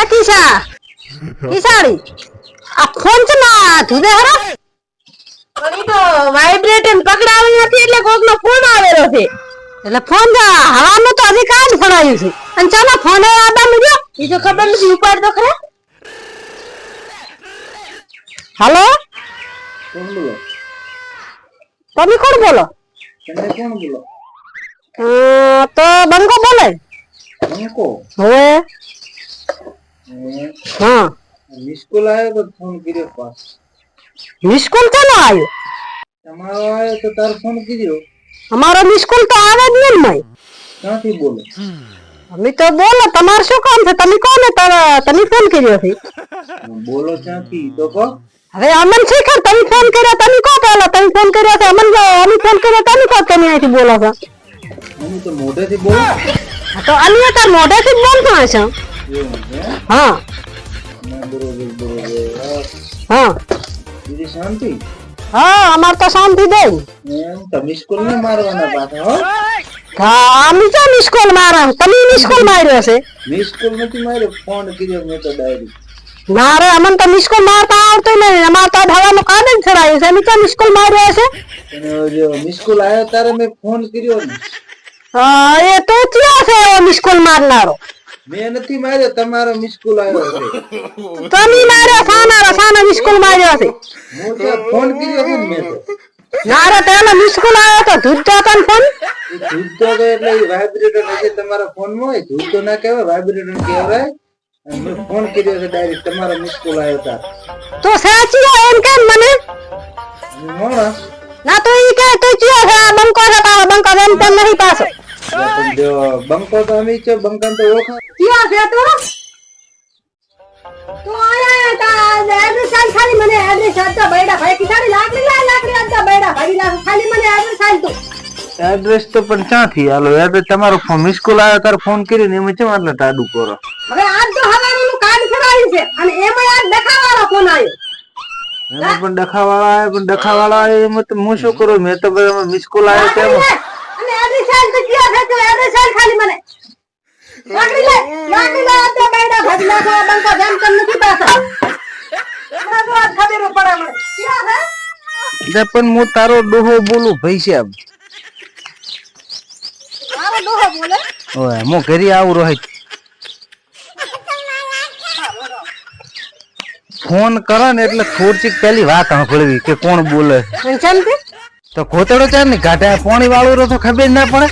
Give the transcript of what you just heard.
એ કિસા કિસાડી આ ફોન છે ના ધુદે હરો પણ ઈ તો વાઇબ્રેટર પકડાવી નથી એટલે કોકનો ફોન આવેલો છે એટલે ફોન હવામાં તો હજી કાં જ ફળાયું છે અને ચાલો ફોન આદા મળ્યો ઈ તો ખબર નથી ઉપાડ તો ખરા હાલો કોણ બોલો? તમે કોણ બોલો? તમે કોણ બોલો? તો બંકો બોલે બંકો હવે હા મિસ કોલ આવ્યો તો ફોન કર્યો પાસ મિસ કોલ કેનો આવ્યો તમારો આવ્યો તો તાર ફોન કર્યો અમારો મિસ કોલ તો આવે જ નહીં મય ક્યાંથી બોલો? અમે તો બોલો તમાર શું કામ છે તમે કોને તમે ફોન કર્યો છે બોલો ક્યાંથી તો કહો. હવે અમન શીખર તમે ફોન કર્યો તમે કો પેલા તમે ફોન કર્યો છે અમન અમે ફોન કર્યો તમે કો કેમ અહીંથી બોલો છો હું તો મોઢેથી બોલું. તો અન્ય તાર મોઢેથી જ બોલતો હશે એવું છે? હા ના, બરોબર બરોબર. હા બીજી શાંતિ? હા અમાર તો શાંતિ દે એમ તો મિસ કોલ ને મારવાના પાછા હો. હા અમે તો મિસ કોલ મારા તમે મિસ કોલ માર્યો છે મિસ કોલ નથી માર્યો, ફોન કર્યો મેં તો ડાયરેક્ટ. ના રે અમન તો મિસ કોલ મારતા આવતો નહીં અમાર તો હવાનું કાન જ છડાયું છે અમે તો મિસ કોલ માર્યો છે અને જો મિસ કોલ આવ્યો તારે મેં ફોન કર્યો ને. હા એ તો ક્યાં છે એવો મિસ કોલ મારનારો મેં નથી માર્યો, તમારો મિસ કોલ આવ્યો છે. તમે માર્યો સાનો મિસ કોલ માર્યો છે હું તો ફોન કર્યો છે ને મેં તો. ના રે પેલો મિસ કોલ આવ્યો તો ધૂત જતો ને ફોન એ ધૂળતો તો એટલે વાઇબ્રેટર હશે તમારા ફોનમાં હોય, ધૂળતો ના કહેવાય, વાઇબ્રેટર કહેવાય. અને મેં ફોન કર્યો છે ડાયરેક્ટ, તમારો મિસ કોલ આવ્યો તાર. તો સાચી એમ કેમ મને અને મોણા ના તો ઈ કે તું ચિયો છે આ બંકો છે તારો બંકો એમ તેમ નહીં પાછો પણ જો બંકો તો અમે છે, બંકાને તો ઓળખો. ચિયો છે તો આયા તા એડ્રેસ ખાલી મને એડ્રેસ આપતા બૈડા ભાઈ કિસાડી લાકડી આપતા બૈડા ભાઈ ખાલી મને એડ્રેસ આલ તું એડ્રેસ તો પણ ક્યાંથી હાલો એડ્રેસ તમારો મિસ કોલ આવ્યો તાર ફોન કરીને એમ છે એટલે ટાડું કરો. હવે આજ તો હવારીનું કાર્ડ ખરાયું છે અને એમાં આજ દેખાવાળો ફોન આવ્યો એમાં પણ ડખાવાળા આવે, પણ ડખાવાળા આવે એમાં તો હું શું કરું, મેં તો મિસ કોલ આવ્યો છે એમાં. અને એડ્રેસ આલ તો ક્યાં છે તો એડ્રેસ આલ ખાલી મને લાકડી લે આપતા બૈડા ભાઈ નાખો બંકો જેમ તેમ નથી પાછા હમણાં તો આજ ખબર પડે મને ક્યાં છે પણ હું તારો ડોહો બોલું ભાઈ સાહેબ. મારો ડોહો બોલે ઓય હું ઘરે આવું રોહિત. ફોન કરો ને એટલે થોડીક પેલી વાત સાંભળવી કે કોણ બોલે. ચમકે તો ખોતડો ચાર ને ગાઢા પાણી વાળું રહો તો ખબર ના પડે.